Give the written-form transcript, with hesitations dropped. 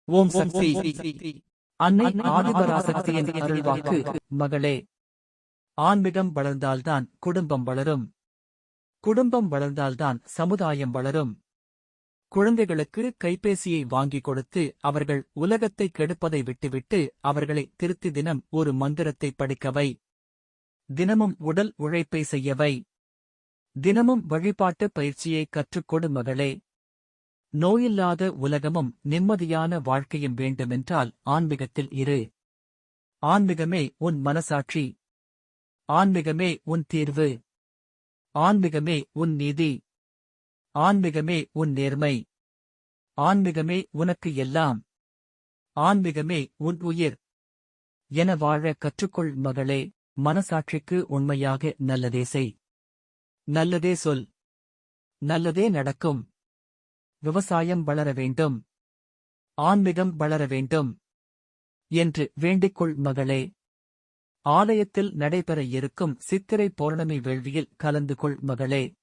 ஓம் சக்தி. அன்னை ஆதிபராசக்தியின் அருள்வாக்கு. மகளே, ஆன்மீகம் வளர்ந்தால்தான் குடும்பம் வளரும். குடும்பம் வளர்ந்தால்தான் சமுதாயம் வளரும். குழந்தைகளுக்கு கைபேசியை வாங்கிக் கொடுத்து அவர்கள் உலகத்தை கெடுப்பதை விட்டுவிட்டு அவர்களை திருத்தி தினம் ஒரு மந்திரத்தை படிக்கவை. தினமும் உடல் உழைப்பை செய்யவை. தினமும் வழிபாட்டு பயிற்சியை கற்றுக்கொடு மகளே. நோயில்லாத உலகமும் நிம்மதியான வாழ்க்கையும் வேண்டுமென்றால் ஆன்மீகத்தில் இரு. ஆன்மீகமே உன் மனசாட்சி. ஆன்மீகமே உன் தீர்வு. ஆன்மீகமே உன் நீதி. ஆன்மீகமே உன் நேர்மை. ஆன்மீகமே உனக்கு எல்லாம். ஆன்மீகமே உன் உயிர். என வாழ கற்றுக்கொள் மகளே. மனசாட்சிக்கு உண்மையாக நல்லதே செய். நல்லதே சொல். நல்லதே நடக்கும். விவசாயம் வளர வேண்டும். ஆன்மீகம் வளர வேண்டும் என்று வேண்டிக்கொள் மகளே. ஆலயத்தில் நடைபெற இருக்கும் சித்திரை பௌர்ணமி வேள்வியில் கலந்து கொள் மகளே.